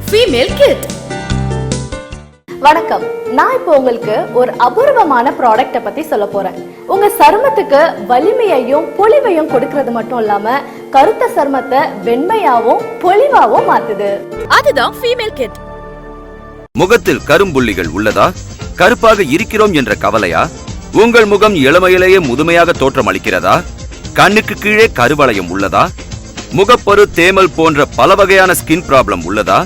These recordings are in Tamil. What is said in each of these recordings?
Female kit. வணக்கம், நான் இப்போ உங்களுக்கு ஒரு அபூர்வமான ப்ராடக்ட்டை பத்தி சொல்ல போறேன். உங்க சருமத்துக்கு வலிமையையும் பொலிவையும் கொடுக்கறது மட்டும் இல்லாம கருத்த சருமத்தை வெண்மையாவும் பொலிவாவும் மாத்துது. அதுதான் ஃபீமேல் கிட். முகத்தில் கரும்புள்ளிகள் உள்ளதா? கருப்பாக இருக்கிறோம் என்ற கவலையா? உங்கள் முகம் இளமையிலேயே முதுமையாக தோற்றம் அளிக்கிறதா? கண்ணுக்கு கீழே கருவளையம் உள்ளதா? முகப்பரு, தேமல் போன்ற பல வகையான ஸ்கின் ப்ராப்ளம் உள்ளதா?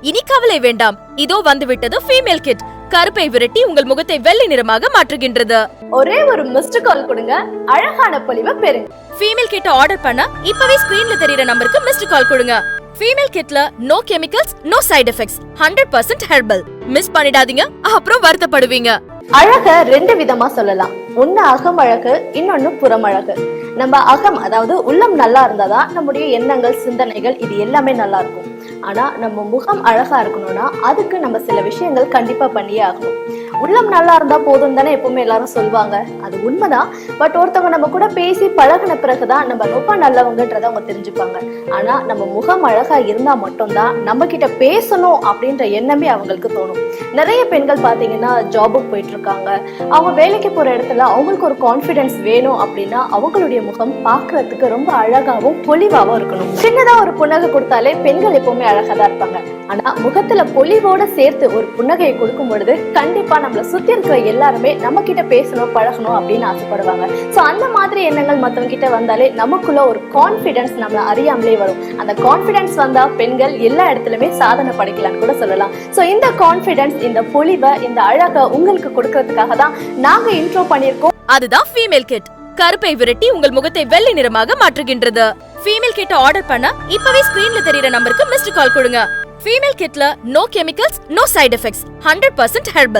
இனி கவலை வேண்டாம், இதோ வந்துவிட்டது ஃபீமேல் கிட். கருப்பை விரட்டி உங்கள் முகத்தை வெள்ளை நிறமாக மாற்றுகின்றது. ஒரே ஒரு மிஸ்டு கால் கொடுங்க, அழகான பொலிவை பெறுங்க. ஃபீமேல் கிட்ட ஆர்டர் பண்ண இப்பவே ஸ்கிரீன்ல தெரியுற நம்பருக்கு மிஸ்டு கால் கொடுங்க. ஃபீமேல் கிட்ல no chemicals, no side effects, 100% herbal. Miss பண்ணிடாதீங்க, அப்புறம் வருத்தப்படுவீங்க. அழக ரெண்டு விதமா சொல்லலாம். ஒன்னு அகம் அழகு, இன்னொன்னு புறம் அழகு. நம்ம அகம், அதாவது உள்ளம் நல்லா இருந்தாதான் நம்முடைய எண்ணங்கள், சிந்தனைகள் இது எல்லாமே நல்லா இருக்கும். ஆனா நம்ம முகம் அழகா இருக்கணும்னா அதுக்கு நம்ம சில விஷயங்கள் கண்டிப்பா பண்ணியே ஆகணும். உள்ளம் நல்லா இருந்தா போதும் தானே எப்பவுமே எல்லாரும் சொல்லுவாங்க. அது உண்மைதான். பட் ஒருத்தவங்க நம்ம கூட பேசி பழகின பிறகுதான் நம்ம ரொம்ப நல்லவங்கன்றத அவங்க தெரிஞ்சுப்பாங்க. ஆனா நம்ம முகம் அழகா இருந்தா மட்டும்தான் நம்ம கிட்ட பேசணும் அப்படின்ற எண்ணமே அவங்களுக்கு தோணும். நிறைய பெண்கள் பாத்தீங்கன்னா ஜாபுக்கு போயிட்டு இருக்காங்க. அவங்க வேலைக்கு போற இடத்துல அவங்களுக்கு ஒரு கான்பிடன்ஸ் வேணும் அப்படின்னா அவங்களுடைய முகம் பாக்குறதுக்கு ரொம்ப அழகாவும் பொலிவாவும் இருக்கணும். சின்னதா ஒரு புன்னகை கொடுத்தாலே பெண்கள் எப்பவுமே அழகா தான் இருப்பாங்க. ஆனா முகத்துல பொலிவோட சேர்த்து ஒரு புன்னகையை கொடுக்கும் பொழுது கண்டிப்பா நம்மள சுத்தி இருக்கிற எல்லாருமே நம்ம கிட்ட பேசணும், பழகணும் அப்படின்னு ஆசைப்படுவாங்க. சோ அந்த மாதிரி எண்ணங்கள் மத்தவங்க கிட்ட வந்தாலே நமக்குள்ள ஒரு கான்பிடன்ஸ் நம்மள அறியாமலே வரும். அந்த கான்பிடன்ஸ் வந்தா பெண்கள் எல்லா இடத்துலயுமே சாதனை படைக்கலாம்னு கூட சொல்லலாம். சோ இந்த கான்பிடன்ஸ், இந்த பொலிவை, இந்த அழகை உங்களுக்கு கொடுக்கறதுக்காக தான் நாங்க இன்ட்ரோ பண்ணிருக்கோம். அதுதான் ஃபீமேல் கிட். கருப்பை விரட்டி உங்கள் முகத்தை வெள்ளை நிறமாக மாற்றுகின்றது. ஃபீமேல் கிட்ட ஆர்டர் பண்ண இப்பவே ஸ்கிரீன்ல தெரியுற நம்பருக்கு மிஸ்டு கால் கொடுங்க. ஃபீமேல் கிட்ல no chemicals, no side effects, 100% herbal.